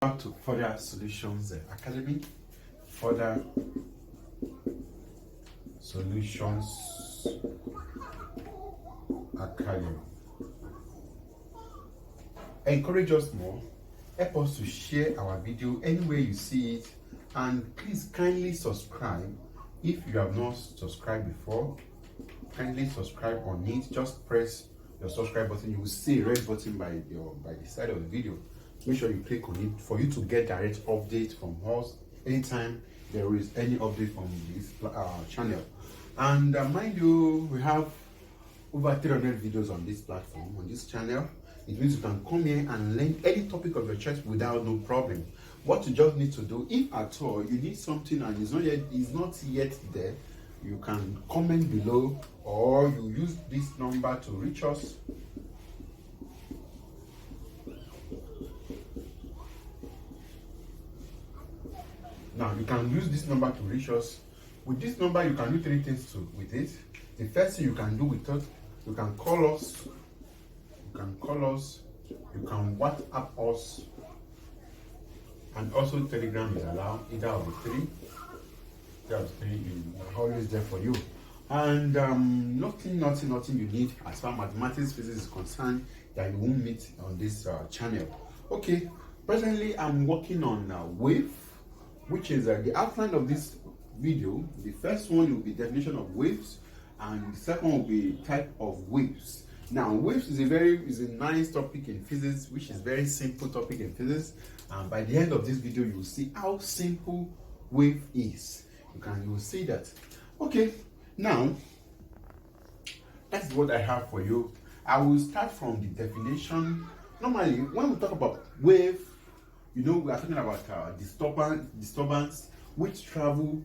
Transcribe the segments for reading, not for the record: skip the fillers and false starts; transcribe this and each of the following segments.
Back to Further Solutions Academy. Further Solutions Academy. Encourage us more. Help us to share our video anywhere you see it, and please kindly subscribe if you have not subscribed before. Kindly subscribe on it. Just press your subscribe button. You will see a red button by the side of the video. Make sure you click on it for you to get direct update from us anytime there is any update from this channel. And mind you, we have over 300 videos on this platform, on this channel. It means you can come here and learn any topic of your choice without no problem. What you just need to do, if at all you need something and it's not yet there, you can comment below, or you use this number to reach us. Now you can use this number to reach us. With this number, you can do three things with it. The first thing you can do with it, you can call us. You can WhatsApp us, and also Telegram is allowed. Either of the three. Is always there for you. And nothing you need as far as mathematics, physics is concerned that you won't meet on this channel. Okay, presently I'm working on wave, which is the outline of this video. The first one will be definition of waves, and the second will be type of waves. Now, waves is a nice topic in physics, which is very simple topic in physics. And by the end of this video, you will see how simple wave is. You will see that. Okay, now that's what I have for you. I will start from the definition. Normally, when we talk about wave, we are talking about disturbance which travel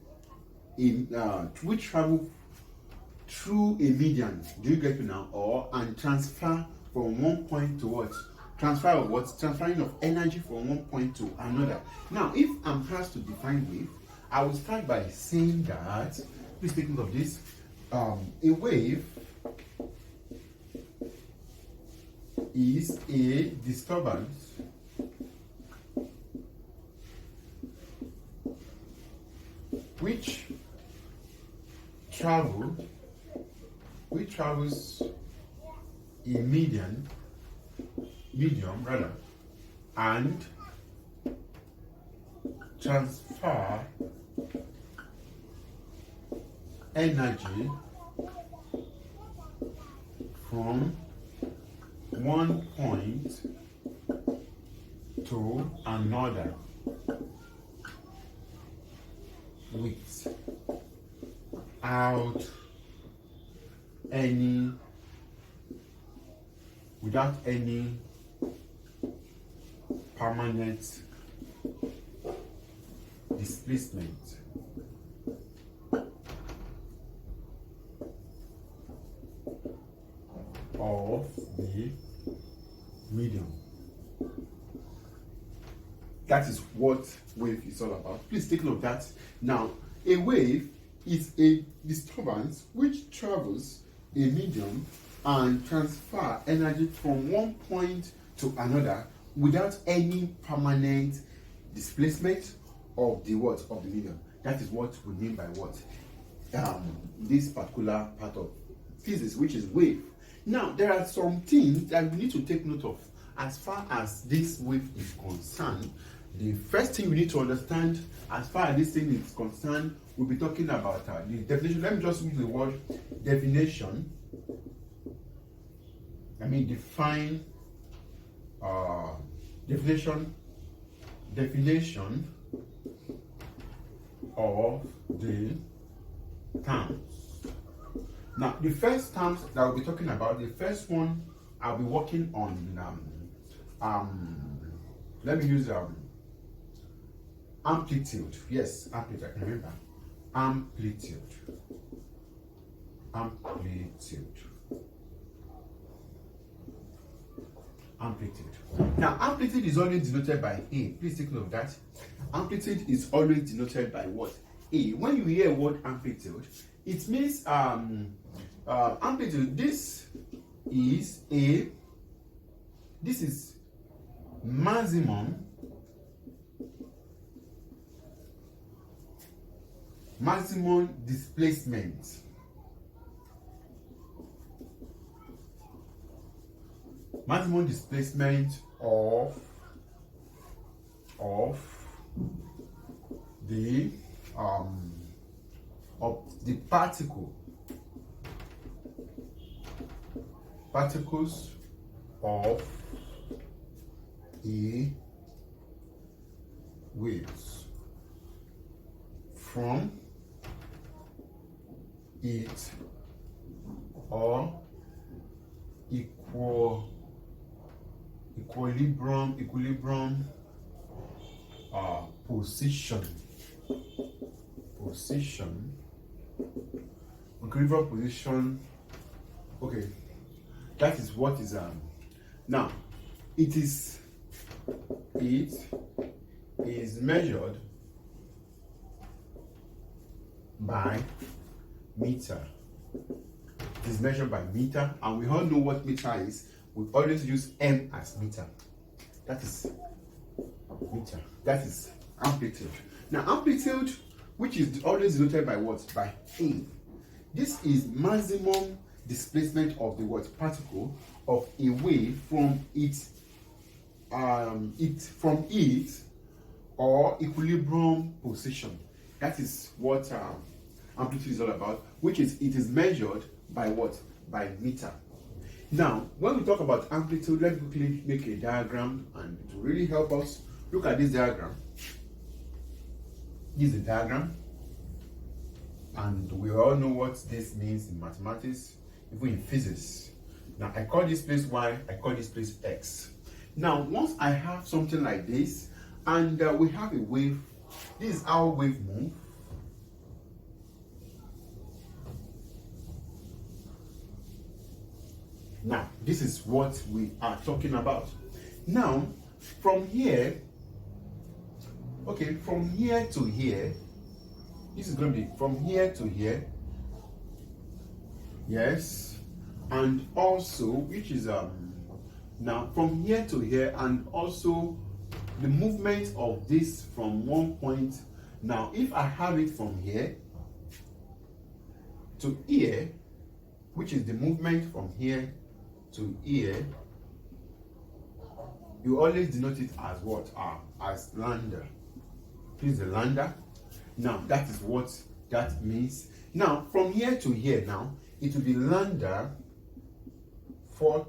through a medium. Do you get me now? And transfer from one point to what? Transferring of energy from one point to another. Now, if I'm asked to define wave, I will start by saying that, please take note of this, a wave is a disturbance which travels a medium and transfer energy from one point to another without any permanent displacement. Of the medium. That is what wave is all about. Please take note of that. Now, a wave is a disturbance which travels a medium and transfer energy from one point to another without any permanent displacement of the medium. That is what we mean by what? This particular part of physics, which is wave. Now, there are some things that we need to take note of as far as this wave is concerned. The first thing we need to understand as far as this thing is concerned, we'll be talking about the definition. Let me just use the word definition. Let me define definition of the terms. Now, the first terms that we'll be talking about, the first one I'll be working on. Let me use amplitude. Yes, amplitude. I can remember. Amplitude. Now, amplitude is always denoted by A. Please take note of that. Amplitude is always denoted by what? A. When you hear word amplitude, it means amplitude. This is maximum maximum displacement. Maximum displacement of the particles of a waves from it or equilibrium equilibrium position. Okay, that is what is now it is measured by meter. It is measured by meter, and we all know what meter is. We always use M as meter. That is meter. That is amplitude. Now amplitude, which is always denoted by what? By A. This is maximum displacement of the what? Particle of a wave from its or equilibrium position. That is what amplitude is all about, which is it is measured by what? By meter. Now, when we talk about amplitude, let's quickly make a diagram, and it will really help us. Look at this diagram. This is a diagram, and we all know what this means in mathematics, even in physics. Now, I call this place Y, I call this place X. Now, once I have something like this, and we have a wave, this is how wave move. Now, this is what we are talking about. Now, from here, okay, from here to here, this is going to be from here to here. Yes, and also, which is now from here to here, and also the movement of this from one point. Now, if I have it from here to here, which is the movement from here to here, you always denote it as what? As lambda. This is the lambda. Now, that is what that means. Now, from here to here, now, it will be lambda all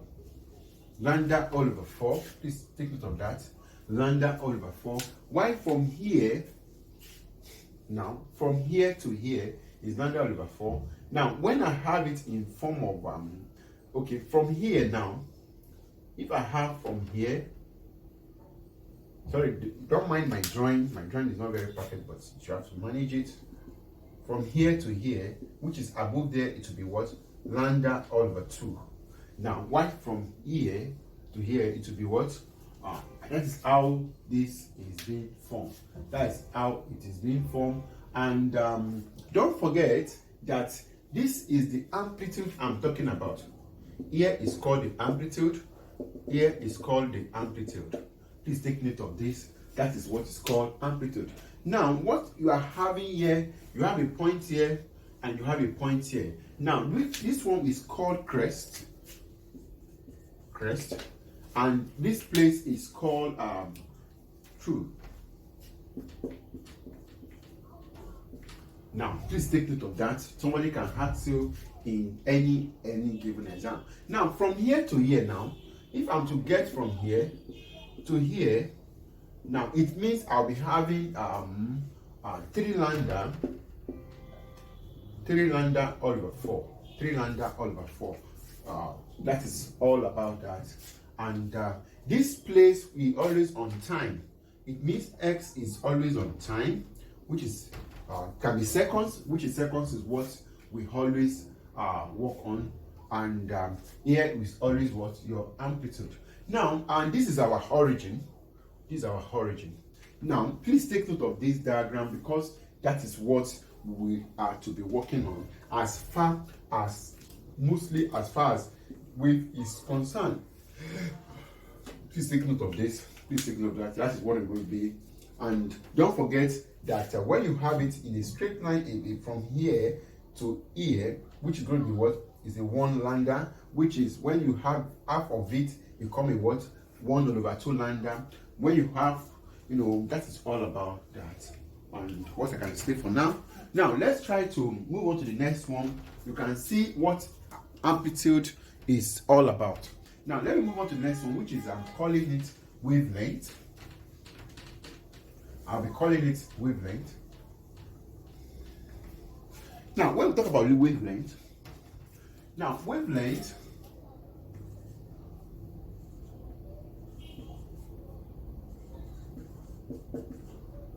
over 4. Please take note of that. Lambda all over 4. Why from here, now, from here to here is lambda all over 4. Now, when I have it in form of, okay, from here now, if I have from here, sorry, don't mind my drawing. My drawing is not very perfect, but you have to manage it. From here to here, which is above there, it will be what? Lambda all over 2. Now, what from here to here, it will be what? That is how this is being formed. That is how it is being formed. And don't forget that this is the amplitude I'm talking about. Here is called the amplitude. Here is called the amplitude. Please take note of this. That is what is called amplitude. Now, what you are having here, you have a point here and you have a point here. Now, this one is called crest. And this place is called true. Now, please take note of that. Somebody can ask you in any given exam. Now, from here to here now, if I'm to get from here to here, now it means I'll be having 3 lambda all over 4. 3 lambda all over 4. That is all about that. And this place we always on time. It means X is always on time, which is can be seconds, which is seconds is what we always work on. And here is always what? Your amplitude. Now, and this is our origin. This is our origin. Now, please take note of this diagram, because that is what we are to be working on as far as wave is concerned. Please take note of this. Please take note of that. That is what we're going to be And don't forget that when you have it in a straight line from here to here, which is going to be what is a 1 lambda, which is when you have half of it become a what 1/2 lambda. When you have, that is all about that. And what I can say for now. Now let's try to move on to the next one. You can see what amplitude is all about. Now let me move on to the next one, which is I'm calling it wavelength. I'll be calling it wavelength. Now when we talk about the wavelength,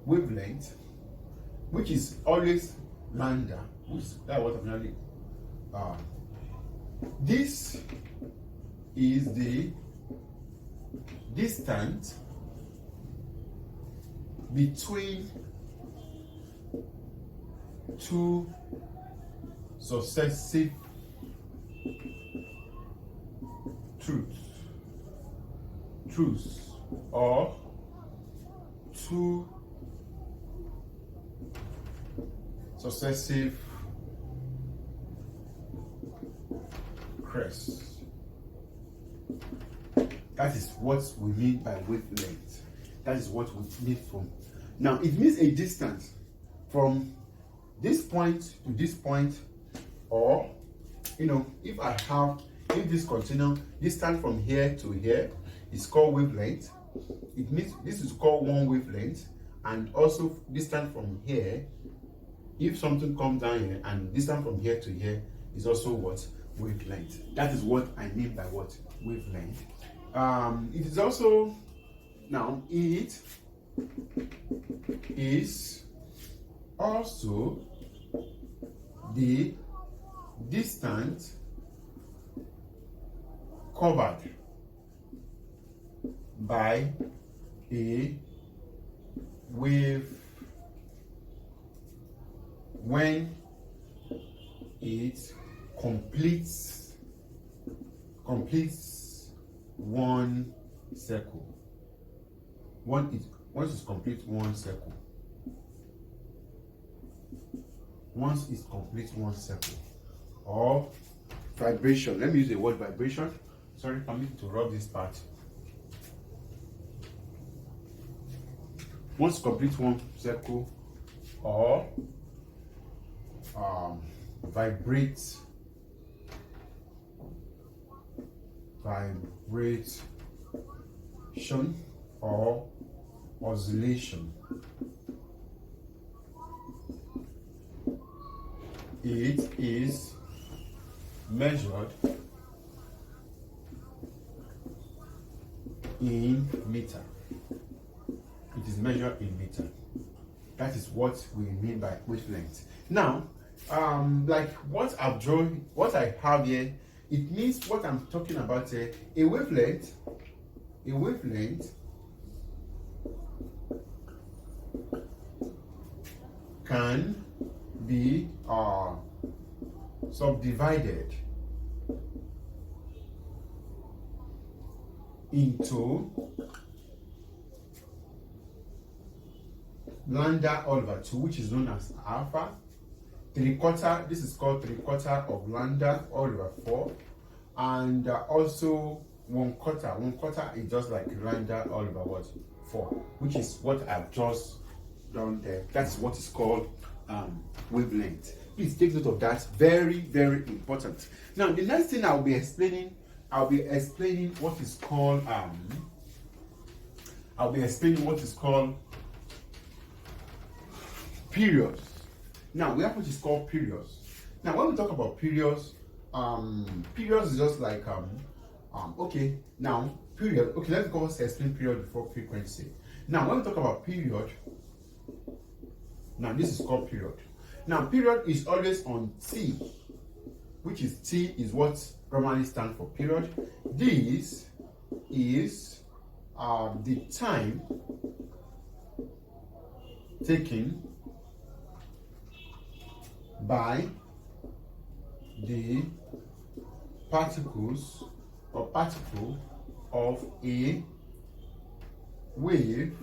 wavelength, which is always lambda, which is that what I'm really this is the distance between two successive truths or two successive crests. That is what we mean by wavelength. That is what we mean from. Now it means a distance from this point to this point, or if this continuum distance from here to here is called wavelength, it means this is called one wavelength. And also distance from here, if something comes down here, and distance from here to here is also what wavelength. That is what I mean by what wavelength. It is also, now it is also the distance covered by a wave when it completes one circle. Once it completes one circle. Once it completes one circle. Or vibration. Let me use the word vibration. Sorry for me to rub this part. Once it completes one circle, or vibration or oscillation. It is measured in meter. It is measured in meter. That is what we mean by wavelength. Now, like what I've drawn, what I have here, it means what I'm talking about here. A wavelength can be subdivided into lambda all over 2, which is known as alpha. 3/4, this is called 3/4 of lambda all over 4, and also 1/4. 1/4 is just like lambda all over what 4, which is what I've just done there. That's what is called wavelength. Please take note of that. Very, very important. Now, the next thing I'll be explaining what is called periods. Now we have what is called periods. Now when we talk about periods, periods is just like okay, now period. Okay, let's go explain period before frequency. Now when we talk about period, now this is called period. Now period is always on T, which is T is what normally stands for period. This is the time taken by the particles or particle of a wave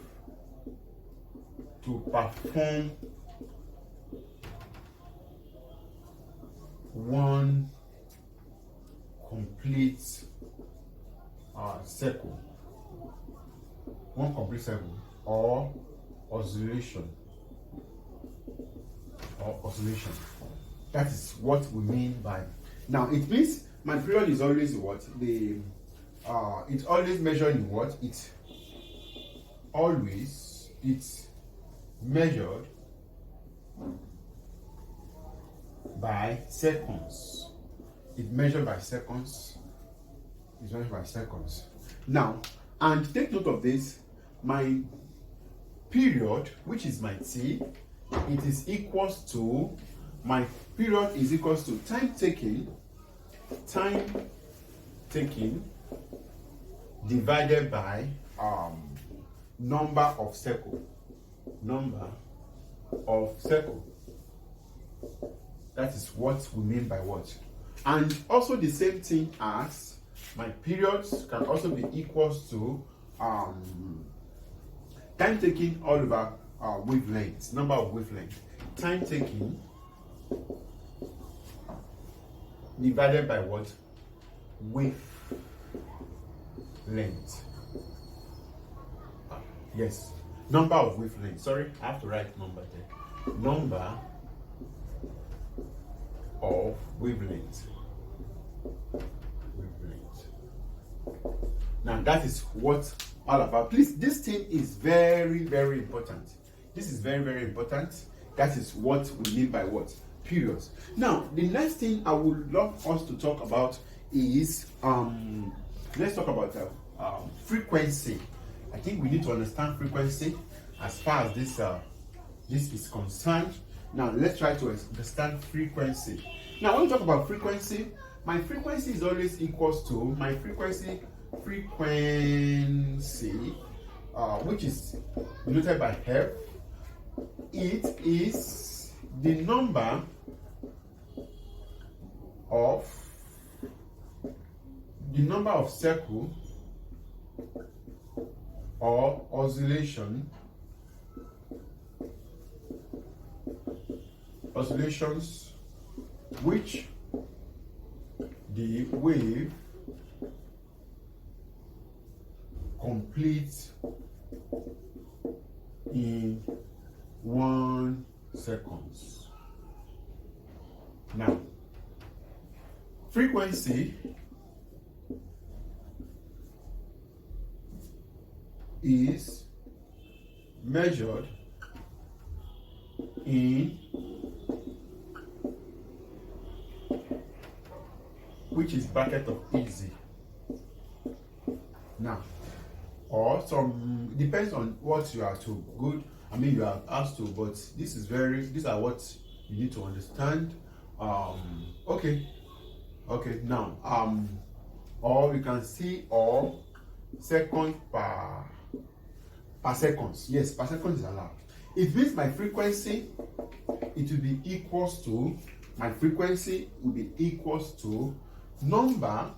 to perform one complete circle, or oscillation. That is what we mean by. Now it means my period is always what? It's always measured in what? It's measured by seconds. It's measured by seconds. Now, and take note of this, my period, which is my t, it is equals to, my period is equals to time taken divided by number of circle. That is what we mean by what. And also the same thing as my periods can also be equals to time taken all over wavelengths, number of wavelengths. Time taken divided by what? Wavelength. Yes, number of wavelengths. Sorry, I have to write number there. Number of wavelengths. Now that is what all about. Please, this thing is very, very important. This is very, very important. That is what we mean by what? Periods. Now, the next thing I would love us to talk about is let's talk about frequency. I think we need to understand frequency as far as this is concerned. Now let's try to understand frequency. Now when we talk about frequency, my frequency is always equals to my frequency, which is denoted by F. It is the number of circle or oscillations which the wave completes in 1 second. Now, frequency is measured in, which is bracket of easy. Now, or some depends on what you are to good. I mean, you are asked to, but these are what you need to understand. Okay. Now, or you can see or second per seconds. Yes, per second is allowed. It means my frequency, it will be equals to, my frequency will be equals to number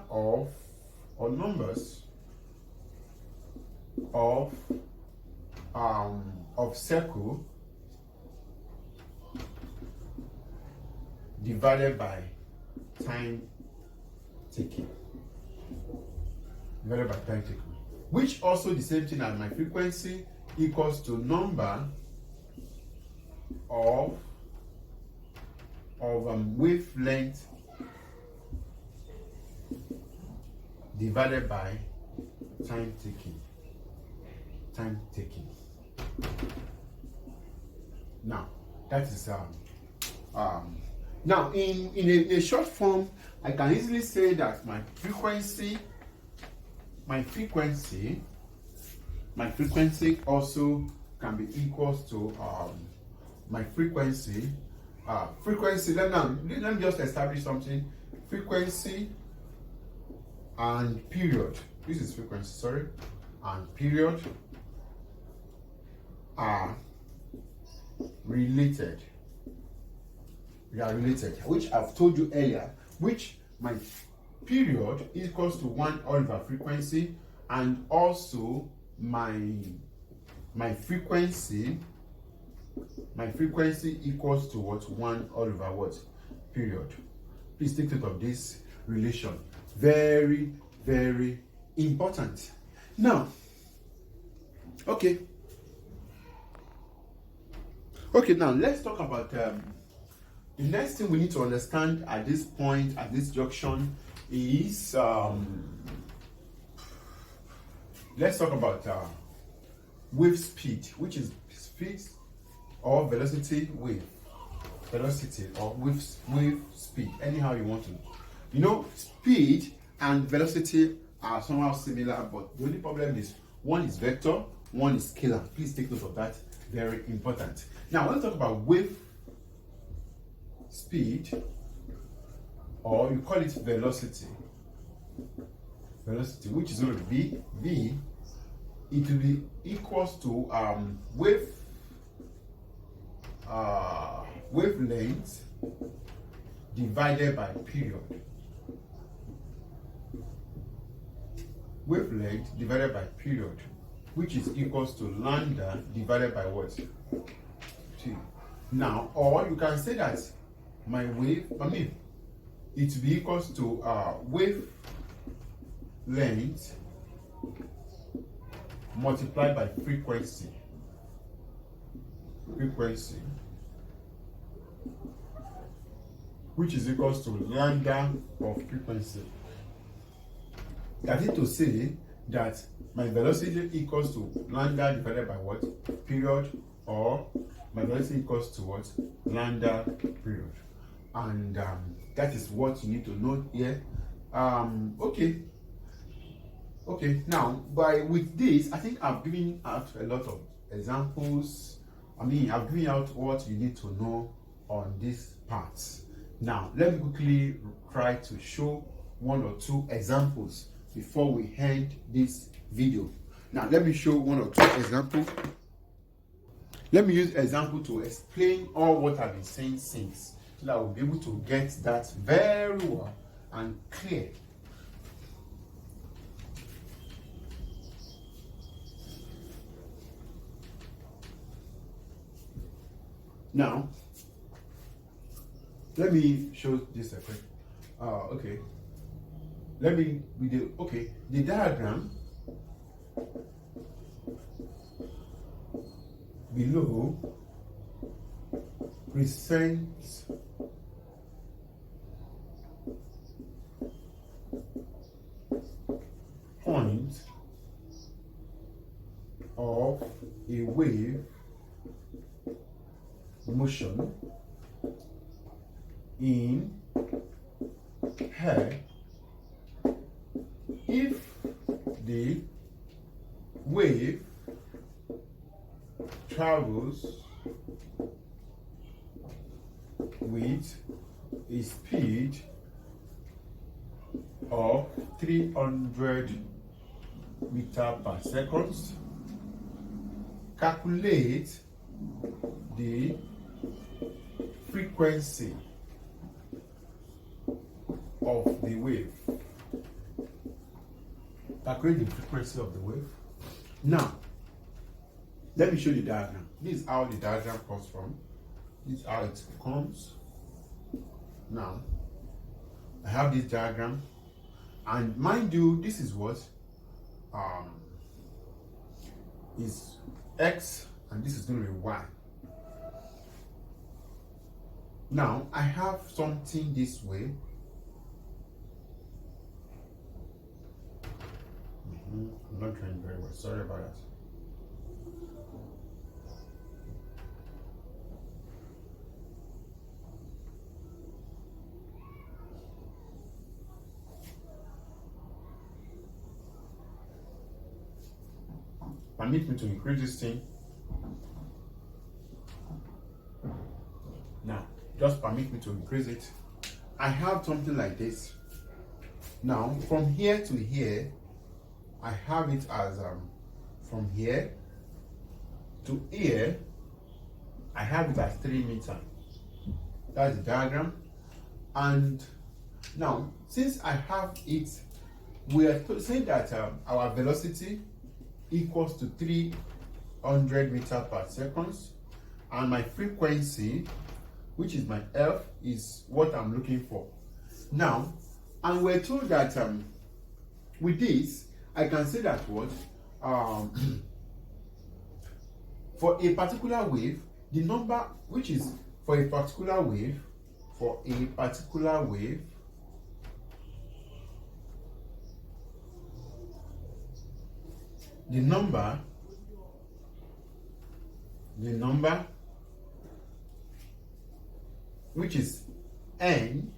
of, or numbers of circle divided by time taken. Which also the same thing as my frequency equals to number of wavelength divided by time taken. Now that is now in a short form, I can easily say that my frequency also can be equals to my frequency. Let me just establish something. Frequency and period. This is frequency, sorry, and period are related. They are related, which I've told you earlier, which my period equals to 1 over frequency, and also my my frequency equals to what? 1 all over what? Period. Please take note of this relation. Very, very important. Now, okay, now let's talk about the next thing we need to understand at this point, at this junction, is let's talk about wave speed, which is speed or velocity wave. Velocity or wave speed, anyhow you want to. You know, speed and velocity are somehow similar, but the only problem is one is vector, one is scalar. Please take note of that. Very important. Now, let's talk about wave speed, or you call it velocity. Velocity, which is going to be V. It will be equals to wavelength divided by period. Wavelength divided by period, which is equals to lambda divided by what? T. Now, or you can say that my wave, it will be equals to wavelength multiplied by frequency. Which is equals to lambda of frequency. That is to say that my velocity equals to lambda divided by what? Period, or my velocity equals to what? Lambda period. And that is what you need to know here. Okay, now with this, I think I've given out a lot of examples. I've given out what you need to know on these parts. Now, let me quickly try to show 1 or 2 examples before we end this video. Now, let me show 1 or 2 examples. Let me use example to explain all what I've been saying since, so that we'll be able to get that very well and clear. Now, let me show this effect. Okay. The diagram below presents point of a wave motion in air if the wave travels with a speed of 300 meters per second. Calculate the frequency of the wave. Calculate the frequency of the wave. Now, let me show you the diagram. This is how the diagram comes from. This is how it comes. Now, I have this diagram, and mind you, this is what is X, and this is going to be Y. Now, I have something this way. I'm not drawing very well. Sorry about that. Permit me to increase this thing. Now, just permit me to increase it. I have something like this. Now, from here to here, I have it as from here to here, I have it as 3 meters. That's the diagram. And now, since I have it, we are saying that our velocity equals to 3 300 meters per second, and my frequency, which is my F, is what I'm looking for. Now, and we're told that with this, I can say that what for a particular wave, the number which is for a particular wave, the number which is n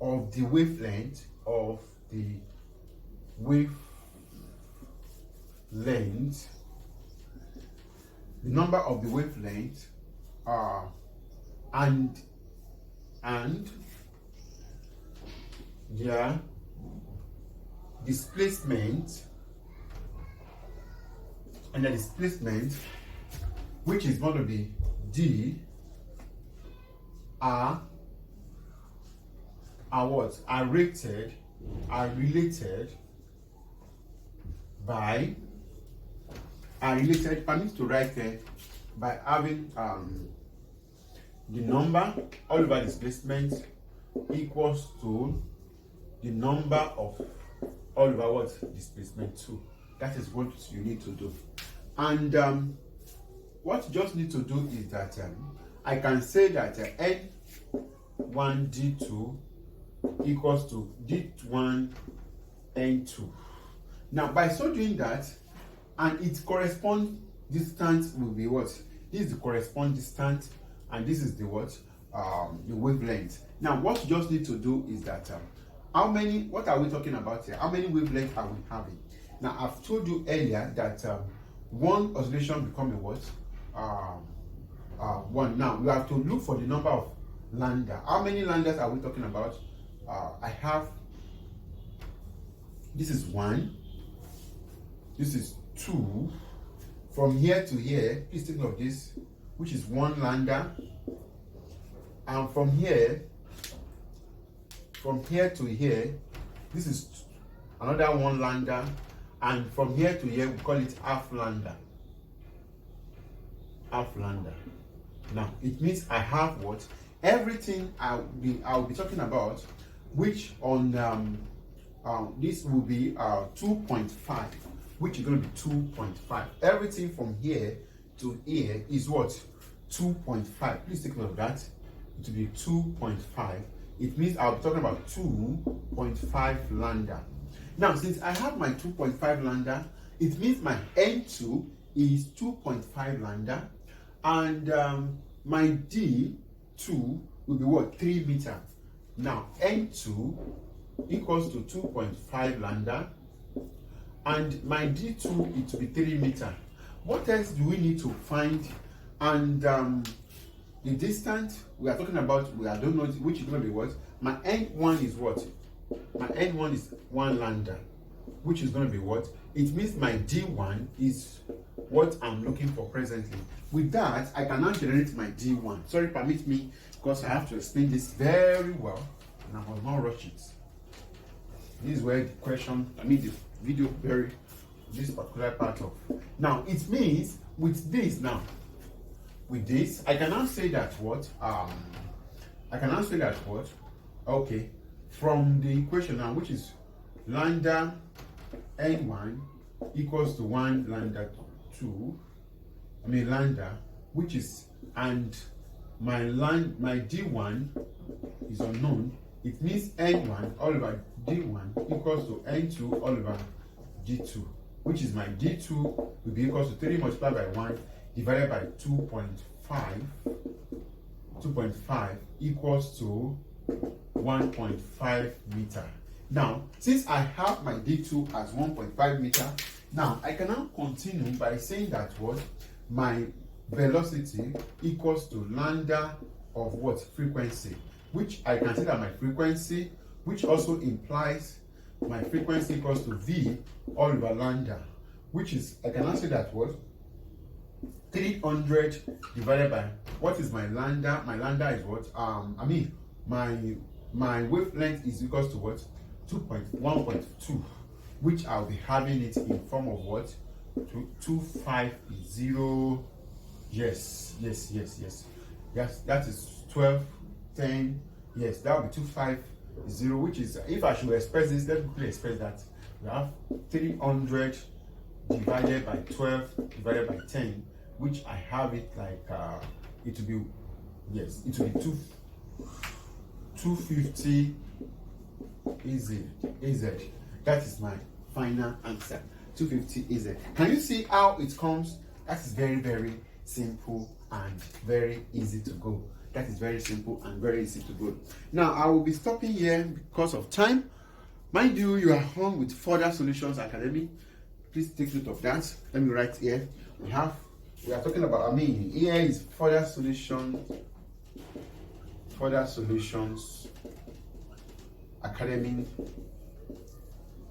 of the wavelength the number of the wavelength and their displacement, which is going to be d, are related by, permit to write it by having the number all over displacement equals to the number of all over what displacement 2. That is what you need to do. And what you just need to do is that I can say that N1 D2 equals to D1 N2. Now, by so doing that, and its corresponding distance will be what? This is the corresponding distance, and this is the what? The wavelength. Now, what you just need to do is that what are we talking about here? How many wavelengths are we having? Now, I've told you earlier that one oscillation becomes a what? One. Now, we have to look for the number of lambda. How many lambdas are we talking about? I have, this is 1, this is 2, from here to here, please take note of this, which is 1 lambda, and from here to here, this is another 1 lambda, and from here to here, we call it half lambda. Now, it means I have what? Everything I'll be talking about, which on this will be 2.5, which is going to be 2.5. Everything from here to here is what? 2.5. Please take note of that. It will be 2.5. It means I'll be talking about 2.5 lambda. Now, since I have my 2.5 lambda, it means my N2 is 2.5 lambda, and my D2 will be what? 3 meters. Now, N2 equals to 2.5 lambda, and my D2 it will be 3 meters. What else do we need to find? And the distance we are talking about, I don't know which is going to be what. My N1 is what? My N1 is 1 lambda, which is going to be what? It means my D1 is what I'm looking for presently. With that, I can now generate my D1. Sorry, permit me, because I have to explain this very well, and I will not rush it. This is where the video very, this particular part of. Now, it means with this, I can now say that what? Okay, from the equation now, which is lambda N1 equals to 1 lambda 2, lambda, which is, and my D1 is unknown. It means N1 all over D1 equals to N2 all over D2, which is my D2 will be equals to 3 multiplied by 1 divided by 2.5. 2.5 equals to 1.5 meter. Now, since I have my D2 as 1.5 meter, now I can now continue by saying that what? My velocity equals to lambda of what? Frequency, which I can say that my frequency, which also implies my frequency equals to V all over lambda, which is, I can now say that what? 300 divided by, what is my lambda? My lambda is what? My wavelength is equals to what? 1.2, which I'll be having it in form of what? 250. Yes, that is 12, 10. Yes, that will be 250, which is, if I should express this, let me quickly express that. We have 300 divided by 12 divided by 10, which I have it like it will be, yes, it will be 250 AZ. That is my final answer. 250 AZ. Can you see how it comes? That is very, very simple and very easy to go. That is very simple and very easy to go. Now I will be stopping here because of time. Mind you, you are home with Further Solutions Academy. Please take note of that. Let me write here. We are talking about, here is Further Solutions Academy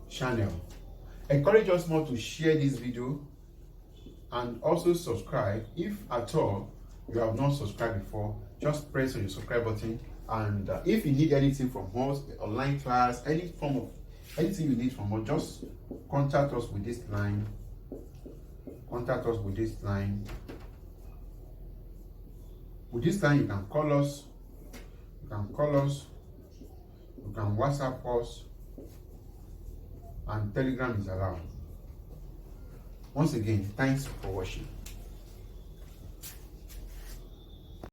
channel. Encourage us more to share this video and also subscribe. If at all you have not subscribed before, just press on your subscribe button. And if you need anything from us, online class, anything you need from us, just contact us with this line. With this line, you can call us, you can WhatsApp us, and Telegram is allowed. Once again, thanks for watching.